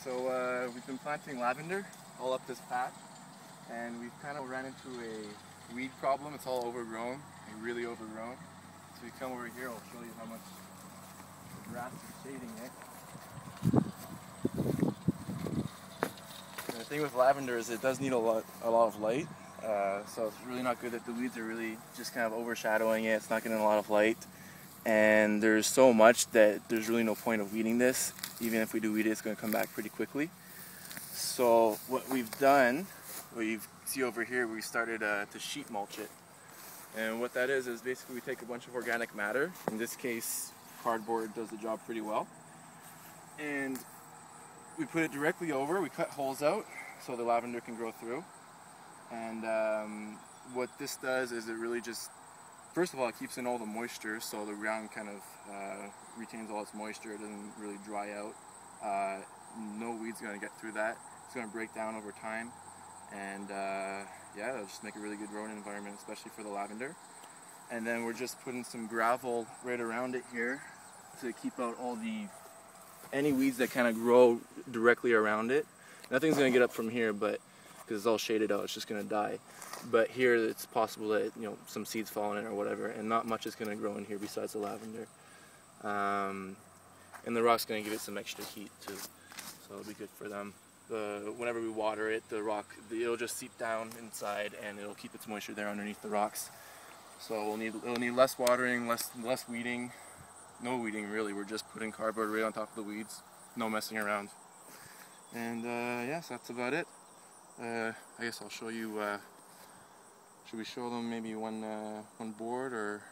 So we've been planting lavender all up this path, and we've kind of ran into a weed problem. It's all overgrown, and really overgrown. So we come over here, I'll show you how much the grass is shading it. And the thing with lavender is it does need a lot of light, so it's really not good that the weeds are really just kind of overshadowing it. It's not getting a lot of light, and there's so much that there's really no point of weeding this. Even if we do weed it, it's going to come back pretty quickly. So what we've done, what you see over here, we started to sheet mulch it. And what that is basically we take a bunch of organic matter. In this case, cardboard does the job pretty well. And we put it directly over, we cut holes out so the lavender can grow through. And what this does is it really just, first of all, it keeps in all the moisture, so the ground kind of retains all its moisture. It doesn't really dry out. No weed's going to get through that. It's going to break down over time. And yeah, it'll just make a really good growing environment, especially for the lavender. And then we're just putting some gravel right around it here to keep out any weeds that kind of grow directly around it. Nothing's going to get up from here, but because it's all shaded out, it's just going to die. But here it's possible that some seeds fall in it or whatever, and not much is going to grow in here besides the lavender. And the rock's going to give it some extra heat too, so it'll be good for them. Whenever we water it, it'll just seep down inside, and it'll keep its moisture there underneath the rocks. So it'll need less watering, less weeding, no weeding really. We're just putting cardboard right on top of the weeds, no messing around. And yeah, so that's about it. I guess I'll show you. Should we show them maybe one board or?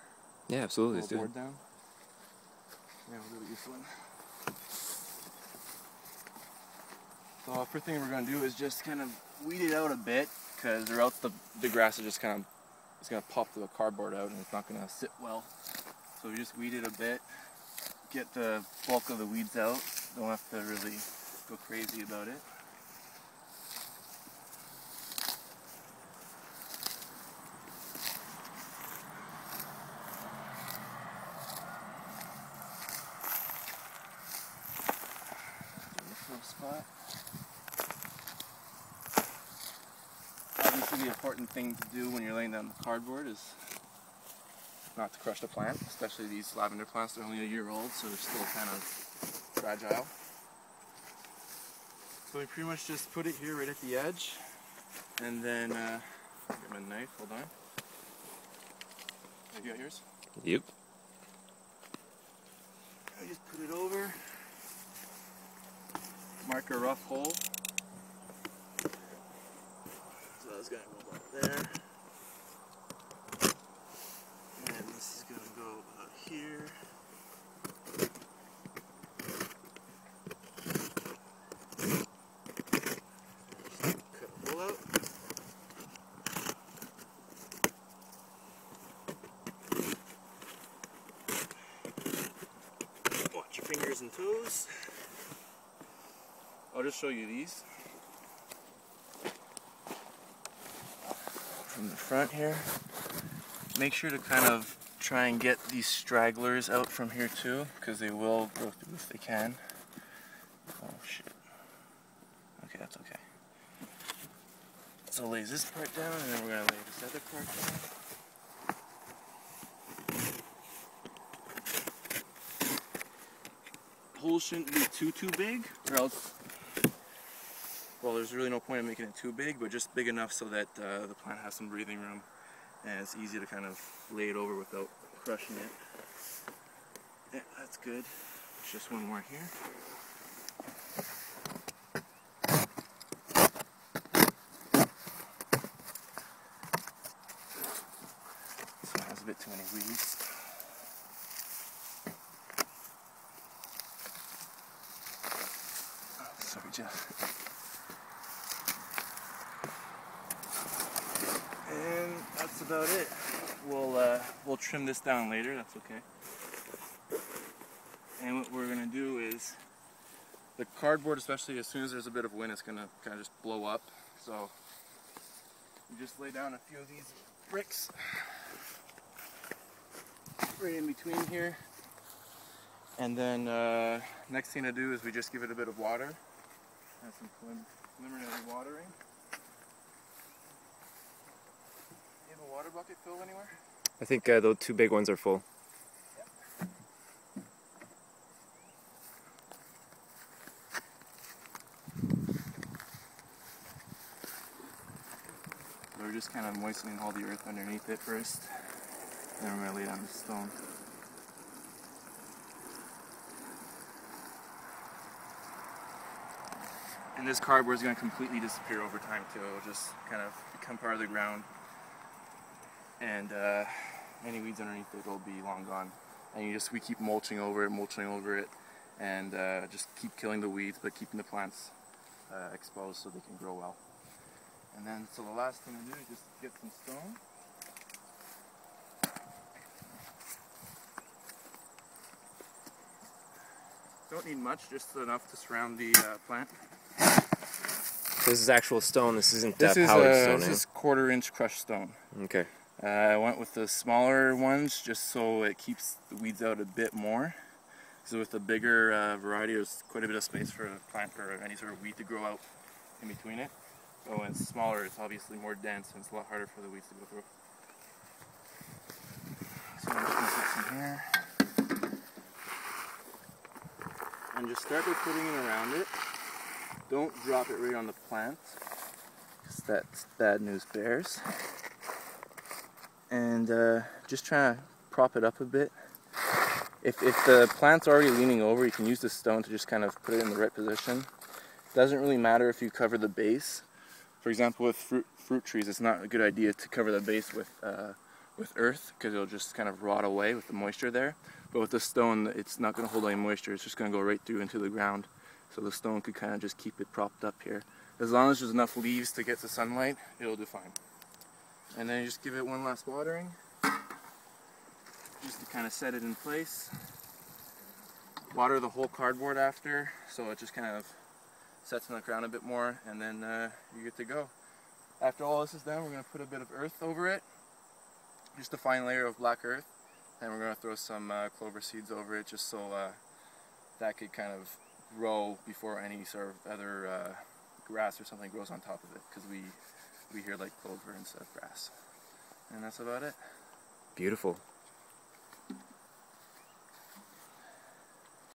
Yeah, absolutely. Let's do board it. down. Yeah, we'll do this one. So first thing we're going to do is just kind of weed it out a bit, because or else the grass is just kind of, it's going to pop the cardboard out and it's not going to sit well. So we just weed it a bit, get the bulk of the weeds out. Don't have to really go crazy about it. Spot. Obviously the important thing to do when you're laying down the cardboard is not to crush the plant, especially these lavender plants. They're only a year old, so they're still kind of fragile. So we pretty much just put it here right at the edge, and then get my knife, hold on. Have you got yours? Yep. I just put it over. Mark a rough hole. So that's going to go about there. And this is going to go about here. Just cut a hole out. Watch your fingers and toes. I'll just show you these from the front here. Make sure to kind of try and get these stragglers out from here too, because they will go through if they can. Oh shit. Okay, that's okay. So lay this part down, and then we're going to lay this other part down. Holes shouldn't be too big, or else, well, there's really no point in making it too big, but just big enough so that the plant has some breathing room and it's easy to kind of lay it over without crushing it. Yeah, that's good. There's just one more here. This one has a bit too many weeds. Sorry, Jeff. And that's about it. We'll trim this down later, that's okay. And what we're gonna do is, the cardboard, especially as soon as there's a bit of wind, it's gonna kind of just blow up. So you just lay down a few of these bricks right in between here. And then next thing to do is we just give it a bit of water. Have some preliminary watering. You have a water bucket filled anywhere? I think those 2 big ones are full. We're just kind of moistening all the earth underneath it first. Then we're going to lay down the stone. And this cardboard is going to completely disappear over time too. It'll just kind of become part of the ground. And any weeds underneath it will be long gone. And we keep mulching over it, and just keep killing the weeds, but keeping the plants exposed so they can grow well. And then, so the last thing to do is just get some stone. Don't need much, just enough to surround the plant. This is actual stone, this isn't powdered stone. This is 1/4-inch crushed stone. Okay. I went with the smaller ones just so it keeps the weeds out a bit more. So with the bigger variety, there's quite a bit of space for a plant or any sort of weed to grow out in between it. So when it's smaller, it's obviously more dense and it's a lot harder for the weeds to go through. So I'm just going to put some here. And just start by putting it around it. Don't drop it right on the plant, because that's bad news bears. And just try to prop it up a bit. If the plant's already leaning over, you can use the stone to just kind of put it in the right position. It doesn't really matter if you cover the base. For example, with fruit trees, it's not a good idea to cover the base with earth, because it'll just kind of rot away with the moisture there. But with the stone, it's not going to hold any moisture, it's just going to go right through into the ground. So the stone could kind of just keep it propped up here. As long as there's enough leaves to get the sunlight, it'll do fine. And then you just give it one last watering, just to kind of set it in place. Water the whole cardboard after, so it just kind of sets in the ground a bit more, and then you're good to go. After all this is done, we're going to put a bit of earth over it, just a fine layer of black earth, and we're going to throw some clover seeds over it, just so that could kind of grow before any sort of other grass or something grows on top of it, because we here like clover instead of grass. And that's about it. Beautiful.